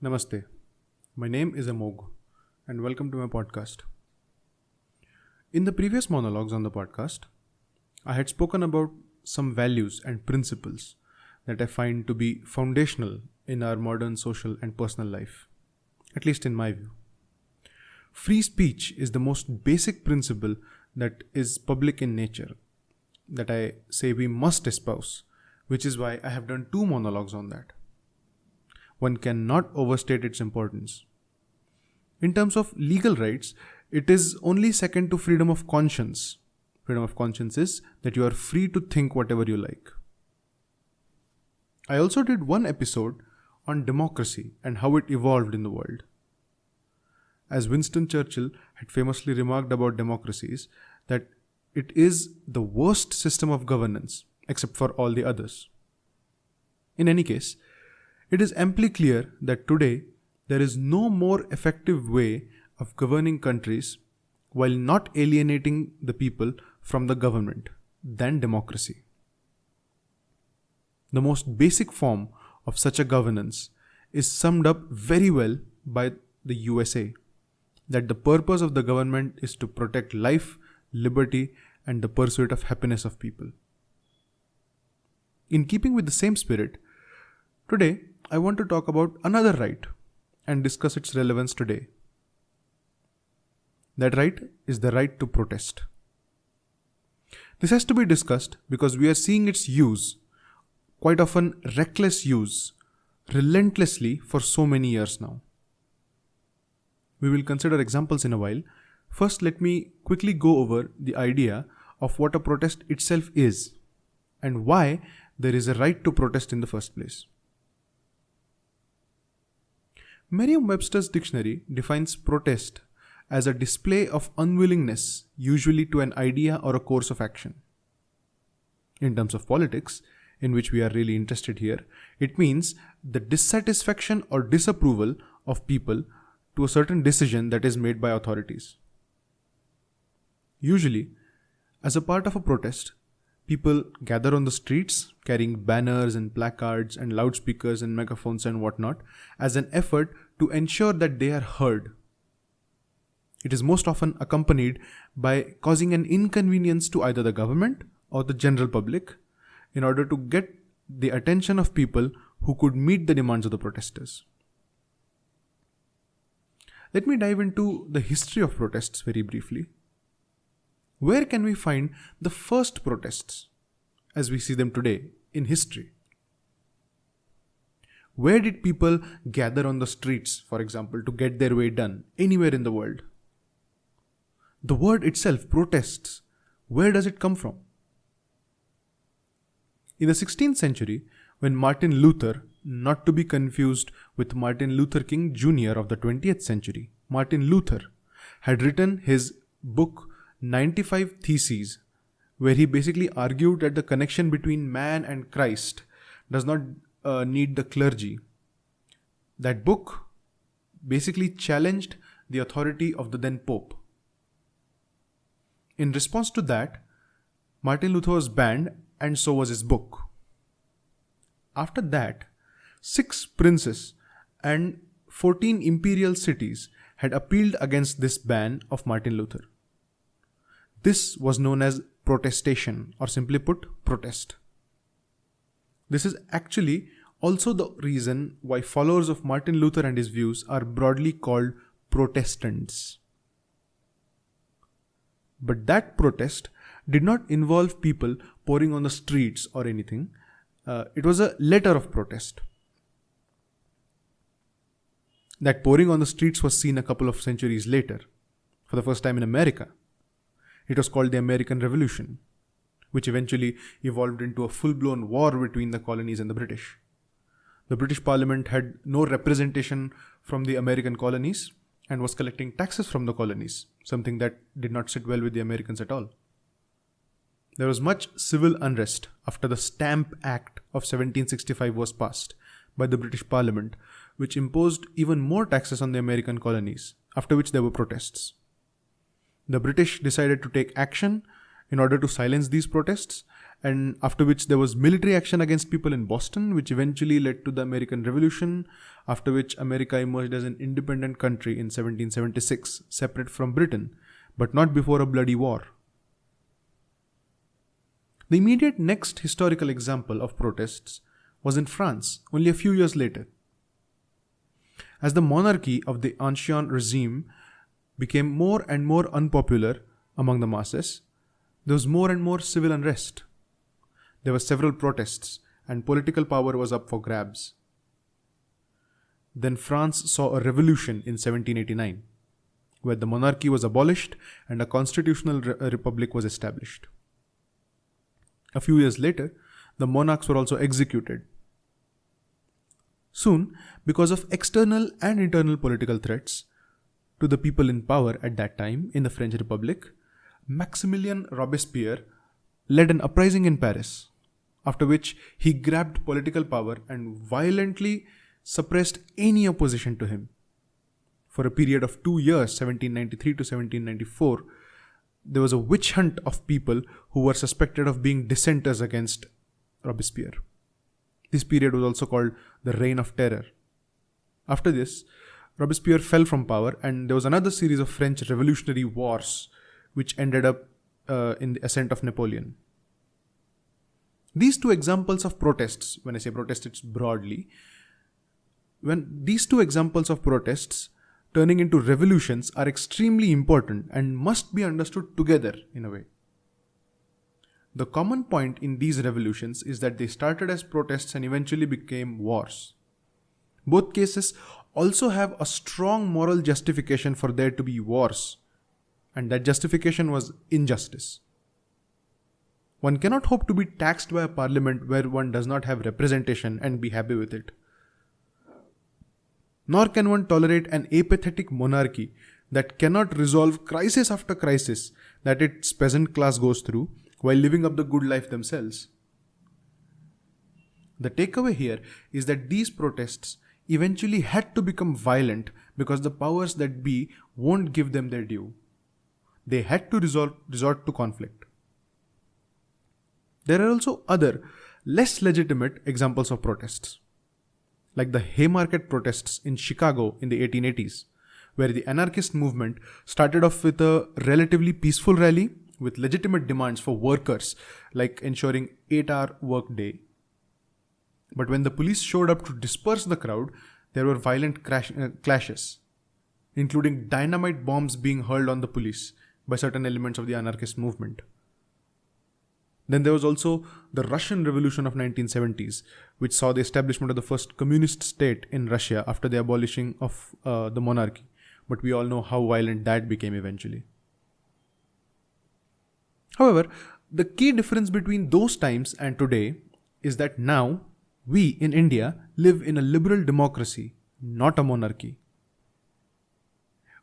Namaste. My name is Amog and welcome to my podcast. In the previous monologues on the podcast, I had spoken about some values and principles that I find to be foundational in our modern social and personal life, at least in my view. Free speech is the most basic principle that is public in nature, that I say we must espouse, which is why I have done 2 monologues on that. One cannot overstate its importance. In terms of legal rights, it is only second to freedom of conscience. Freedom of conscience is that you are free to think whatever you like. I also did one episode on democracy and how it evolved in the world. As Winston Churchill had famously remarked about democracies, that it is the worst system of governance except for all the others. In any case, it is amply clear that today there is no more effective way of governing countries while not alienating the people from the government than democracy. The most basic form of such a governance is summed up very well by the USA, that the purpose of the government is to protect life, liberty, and the pursuit of happiness of people. In keeping with the same spirit, today I want to talk about another right and discuss its relevance today. That right is the right to protest. This has to be discussed because we are seeing its use, quite often reckless use, relentlessly for so many years now. We will consider examples in a while. First, let me quickly go over the idea of what a protest itself is and why there is a right to protest in the first place. Merriam-Webster's dictionary defines protest as a display of unwillingness, usually to an idea or a course of action. In terms of politics, in which we are really interested here, it means the dissatisfaction or disapproval of people to a certain decision that is made by authorities. Usually, as a part of a protest, people gather on the streets carrying banners and placards and loudspeakers and megaphones and whatnot as an effort to ensure that they are heard. It is most often accompanied by causing an inconvenience to either the government or the general public in order to get the attention of people who could meet the demands of the protesters. Let me dive into the history of protests very briefly. Where can we find the first protests as we see them today in history? Where did people gather on the streets, for example, to get their way done anywhere in the world? The word itself, protests, where does it come from? In the 16th century, when Martin Luther, not to be confused with Martin Luther King Jr. of the 20th century, Martin Luther had written his book 95 Theses, where he basically argued that the connection between man and Christ does not need the clergy. That book basically challenged the authority of the then Pope. In response to that, Martin Luther was banned and so was his book. After that, 6 princes and 14 imperial cities had appealed against this ban of Martin Luther. This was known as protestation, or simply put, protest. This is actually also the reason why followers of Martin Luther and his views are broadly called Protestants. But that protest did not involve people pouring on the streets or anything. It was a letter of protest. That pouring on the streets was seen a couple of centuries later, for the first time in America. It was called the American Revolution, which eventually evolved into a full-blown war between the colonies and the British. The British Parliament had no representation from the American colonies and was collecting taxes from the colonies, something that did not sit well with the Americans at all. There was much civil unrest after the Stamp Act of 1765 was passed by the British Parliament, which imposed even more taxes on the American colonies, after which there were protests. The British decided to take action in order to silence these protests, and after which there was military action against people in Boston, which eventually led to the American Revolution, after which America emerged as an independent country in 1776, separate from Britain, but not before a bloody war. The immediate next historical example of protests was in France, only a few years later. As the monarchy of the Ancien regime became more and more unpopular among the masses, there was more and more civil unrest. There were several protests, and political power was up for grabs. Then France saw a revolution in 1789, where the monarchy was abolished and a constitutional republic was established. A few years later, the monarchs were also executed. Soon, because of external and internal political threats to the people in power at that time in the French Republic, Maximilien Robespierre led an uprising in Paris, after which he grabbed political power and violently suppressed any opposition to him. For a period of 2 years, 1793 to 1794, there was a witch hunt of people who were suspected of being dissenters against Robespierre. This period was also called the Reign of Terror. After this, Robespierre fell from power, and there was another series of French revolutionary wars which ended up in the ascent of Napoleon. These two examples of protests, when I say protests, it's broadly, when these two examples of protests turning into revolutions are extremely important and must be understood together in a way. The common point in these revolutions is that they started as protests and eventually became wars. Both cases also have a strong moral justification for there to be wars, and that justification was injustice. One cannot hope to be taxed by a parliament where one does not have representation and be happy with it. Nor can one tolerate an apathetic monarchy that cannot resolve crisis after crisis that its peasant class goes through while living up the good life themselves. The takeaway here is that these protests eventually had to become violent because the powers that be won't give them their due. They had to resort to conflict. There are also other, less legitimate examples of protests, like the Haymarket protests in Chicago in the 1880s, where the anarchist movement started off with a relatively peaceful rally with legitimate demands for workers, like ensuring 8-hour workday. But when the police showed up to disperse the crowd, there were violent clashes, including dynamite bombs being hurled on the police by certain elements of the anarchist movement. Then there was also the Russian Revolution of 1970s, which saw the establishment of the first communist state in Russia after the abolishing of the monarchy. But we all know how violent that became eventually. However, the key difference between those times and today is that now we in India live in a liberal democracy, not a monarchy.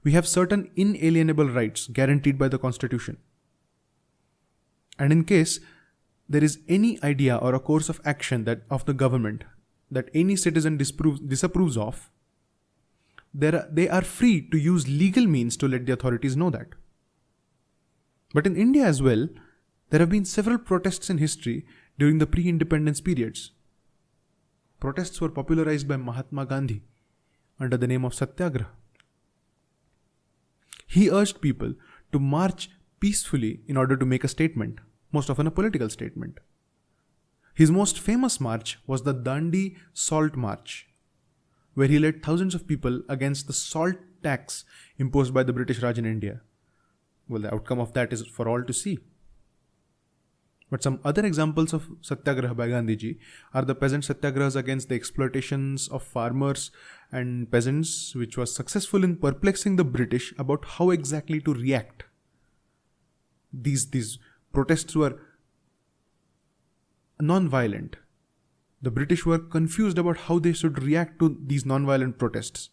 We have certain inalienable rights guaranteed by the Constitution. And in case there is any idea or a course of action that of the government that any citizen disapproves of, they are free to use legal means to let the authorities know that. But in India as well, there have been several protests in history during the pre-independence periods. Protests were popularized by Mahatma Gandhi under the name of Satyagraha. He urged people to march peacefully in order to make a statement, most often a political statement. His most famous march was the Dandi Salt March, where he led thousands of people against the salt tax imposed by the British Raj in India. Well, the outcome of that is for all to see. But some other examples of Satyagraha by Gandhiji are the peasant satyagrahas against the exploitations of farmers and peasants, which was successful in perplexing the British about how exactly to react. These protests were non-violent. The British were confused about how they should react to these non-violent protests.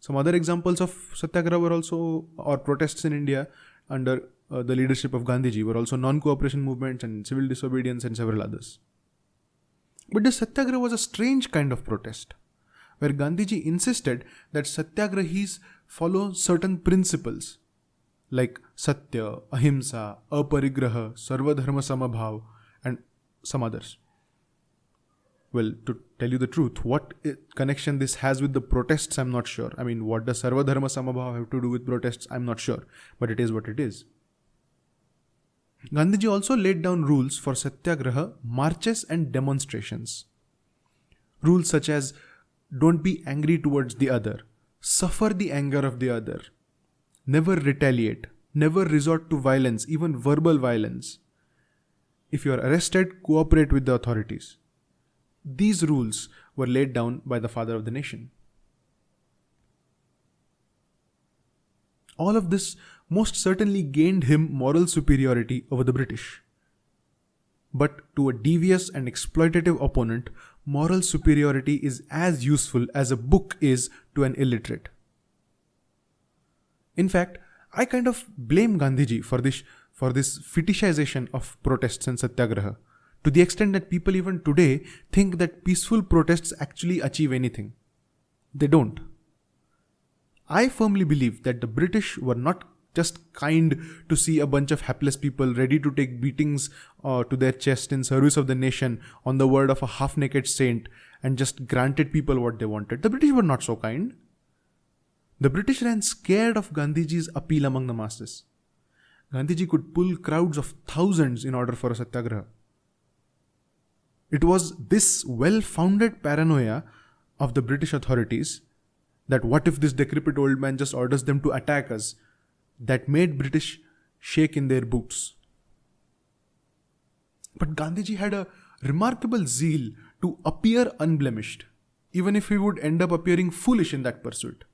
Some other examples of Satyagraha were also, or protests in India under the leadership of Gandhiji, were also non-cooperation movements and civil disobedience and several others. But the Satyagraha was a strange kind of protest, where Gandhiji insisted that Satyagrahis follow certain principles, like Satya, Ahimsa, Aparigraha, Sarvadharma Samabhav, and some others. Well, to tell you the truth, what connection this has with the protests, I'm not sure. I mean, what does Sarvadharma Samabhav have to do with protests? I'm not sure. But it is what it is. Gandhiji also laid down rules for Satyagraha, marches and demonstrations. Rules such as don't be angry towards the other, suffer the anger of the other, never retaliate, never resort to violence, even verbal violence. If you are arrested, cooperate with the authorities. These rules were laid down by the father of the nation. All of this most certainly gained him moral superiority over the British. But to a devious and exploitative opponent, moral superiority is as useful as a book is to an illiterate. In fact, I kind of blame Gandhiji for this fetishization of protests and satyagraha, to the extent that people even today think that peaceful protests actually achieve anything. They don't. I firmly believe that the British were not just kind to see a bunch of hapless people ready to take beatings to their chest in service of the nation on the word of a half-naked saint and just granted people what they wanted. The British were not so kind. The British ran scared of Gandhiji's appeal among the masses. Gandhiji could pull crowds of thousands in order for a satyagraha. It was this well-founded paranoia of the British authorities that what if this decrepit old man just orders them to attack us, that made British shake in their boots. But Gandhiji had a remarkable zeal to appear unblemished, even if he would end up appearing foolish in that pursuit.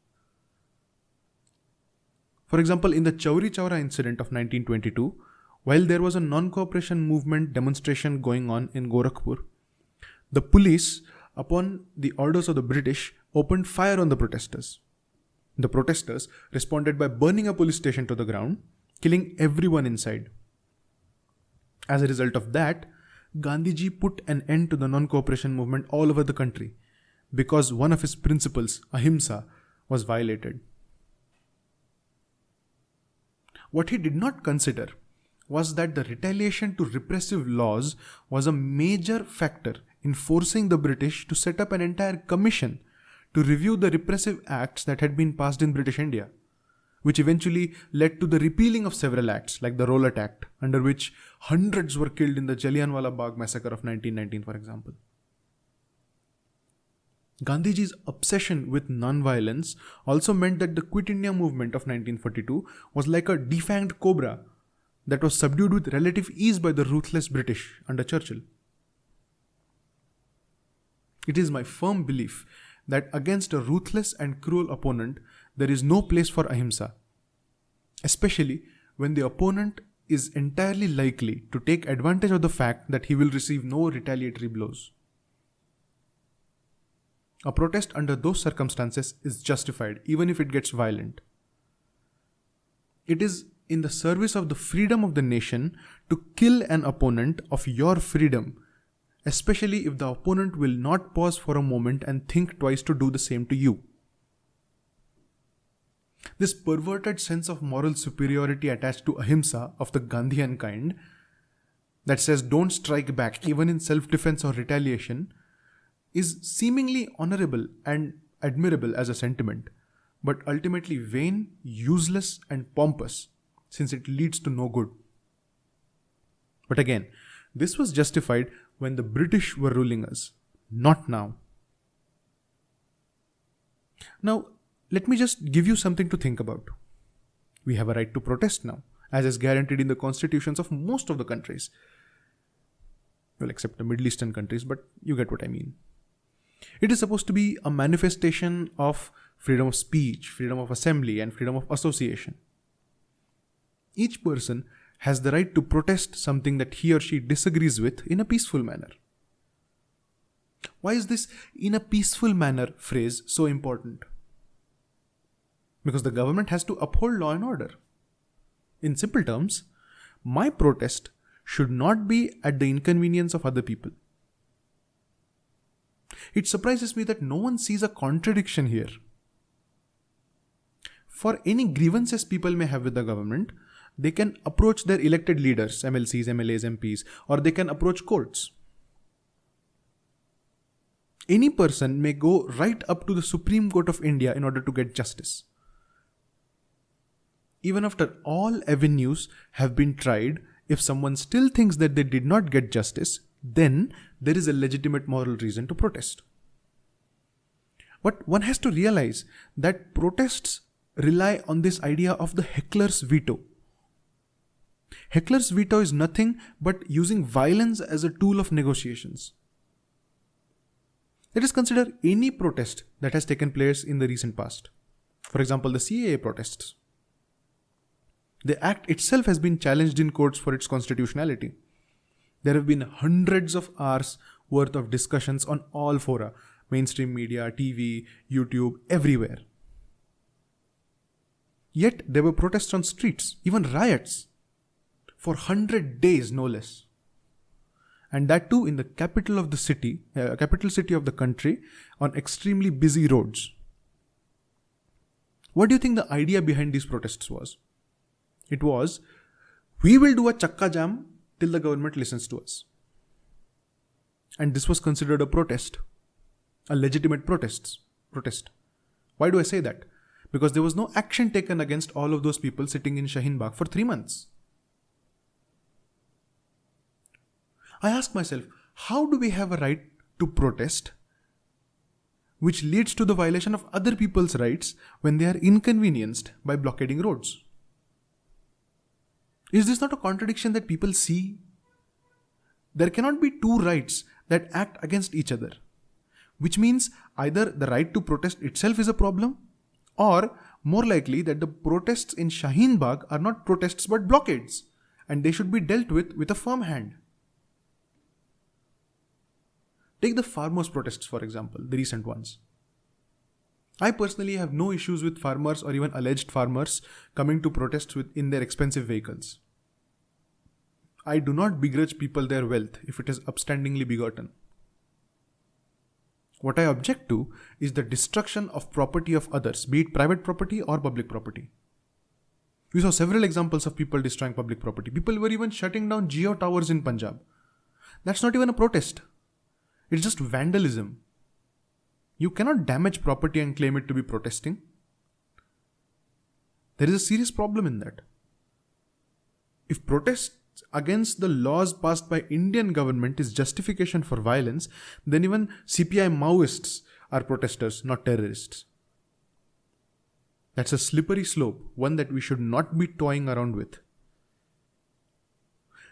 For example, in the Chauri Chaura incident of 1922, while there was a non-cooperation movement demonstration going on in Gorakhpur, the police, upon the orders of the British, opened fire on the protesters. The protesters responded by burning a police station to the ground, killing everyone inside. As a result of that, Gandhiji put an end to the non-cooperation movement all over the country because one of his principles, ahimsa, was violated. What he did not consider was that the retaliation to repressive laws was a major factor in forcing the British to set up an entire commission to review the repressive acts that had been passed in British India, which eventually led to the repealing of several acts like the Rowlatt Act, under which hundreds were killed in the Jallianwala Bagh massacre of 1919, for example. Gandhiji's obsession with non-violence also meant that the Quit India movement of 1942 was like a defanged cobra that was subdued with relative ease by the ruthless British under Churchill. It is my firm belief that against a ruthless and cruel opponent, there is no place for ahimsa, especially when the opponent is entirely likely to take advantage of the fact that he will receive no retaliatory blows. A protest under those circumstances is justified, even if it gets violent. It is in the service of the freedom of the nation to kill an opponent of your freedom, especially if the opponent will not pause for a moment and think twice to do the same to you. This perverted sense of moral superiority attached to ahimsa of the Gandhian kind, that says don't strike back even in self-defense or retaliation, is seemingly honorable and admirable as a sentiment, but ultimately vain, useless, and pompous, since it leads to no good. But again, this was justified when the British were ruling us, not now. Now, let me just give you something to think about. We have a right to protest now, as is guaranteed in the constitutions of most of the countries. Well, except the Middle Eastern countries, but you get what I mean. It is supposed to be a manifestation of freedom of speech, freedom of assembly, and freedom of association. Each person has the right to protest something that he or she disagrees with in a peaceful manner. Why is this "in a peaceful manner" phrase so important? Because the government has to uphold law and order. In simple terms, my protest should not be at the inconvenience of other people. It surprises me that no one sees a contradiction here. for any grievances people may have with the government, they can approach their elected leaders, MLCs, MLAs, MPs, or they can approach courts. Any person may go right up to the Supreme Court of India in order to get justice. Even after all avenues have been tried, if someone still thinks that they did not get justice, then there is a legitimate moral reason to protest. But one has to realize that protests rely on this idea of the heckler's veto. Heckler's veto is nothing but using violence as a tool of negotiations. Let us consider any protest that has taken place in the recent past. For example, the CAA protests. The act itself has been challenged in courts for its constitutionality. There have been hundreds of hours worth of discussions on all fora, mainstream media, TV, YouTube, everywhere. Yet there were protests on streets, even riots, for 100 days no less. And that too in the capital of the city, capital city of the country, on extremely busy roads. What do you think the idea behind these protests was? It was, we will do a chakka jam till the government listens to us. And this was considered a protest, a legitimate protest. Why do I say that? Because there was no action taken against all of those people sitting in Shaheen Bagh for 3 months. I ask myself, how do we have a right to protest which leads to the violation of other people's rights when they are inconvenienced by blockading roads? Is this not a contradiction that people see? There cannot be two rights that act against each other, which means either the right to protest itself is a problem, or more likely that the protests in Shaheen Bagh are not protests but blockades, and they should be dealt with a firm hand. Take the farmers' protests, for example, the recent ones. I personally have no issues with farmers or even alleged farmers coming to protests in their expensive vehicles. I do not begrudge people their wealth if it is upstandingly begotten. What I object to is the destruction of property of others, be it private property or public property. We saw several examples of people destroying public property. People were even shutting down Jio towers in Punjab. That's not even a protest. It's just vandalism. You cannot damage property and claim it to be protesting. There is a serious problem in that. If protests against the laws passed by Indian government is justification for violence, then even CPI Maoists are protesters, not terrorists. That's a slippery slope, one that we should not be toying around with.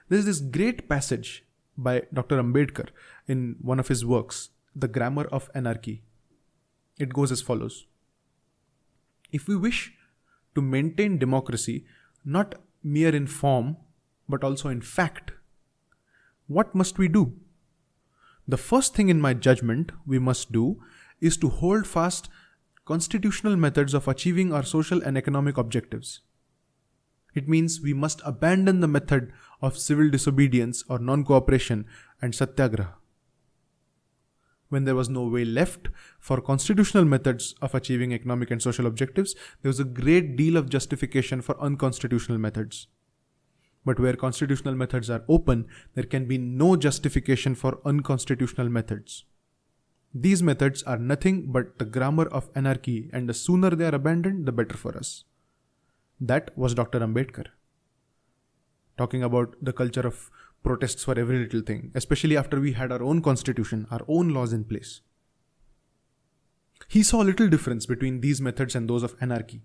There is this great passage by Dr. Ambedkar in one of his works, The Grammar of Anarchy. It goes as follows. If we wish to maintain democracy, not mere in form, but also in fact, what must we do? The first thing in my judgment we must do is to hold fast constitutional methods of achieving our social and economic objectives. It means we must abandon the method of civil disobedience or non-cooperation and satyagraha. When there was no way left for constitutional methods of achieving economic and social objectives, there was a great deal of justification for unconstitutional methods. But where constitutional methods are open, there can be no justification for unconstitutional methods. These methods are nothing but the grammar of anarchy, and the sooner they are abandoned, the better for us. That was Dr. Ambedkar, talking about the culture of protests for every little thing, especially after we had our own constitution, our own laws in place. He saw little difference between these methods and those of anarchy.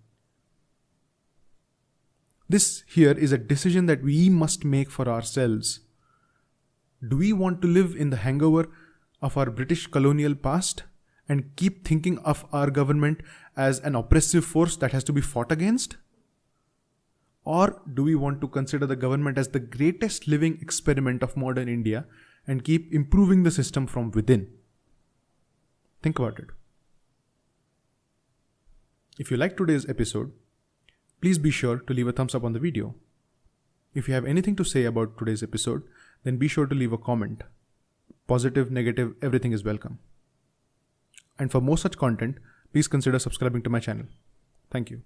This here is a decision that we must make for ourselves. Do we want to live in the hangover of our British colonial past and keep thinking of our government as an oppressive force that has to be fought against? Or do we want to consider the government as the greatest living experiment of modern India and keep improving the system from within? Think about it. If you liked today's episode, please be sure to leave a thumbs up on the video. If you have anything to say about today's episode, then be sure to leave a comment. Positive, negative, everything is welcome. And for more such content, please consider subscribing to my channel. Thank you.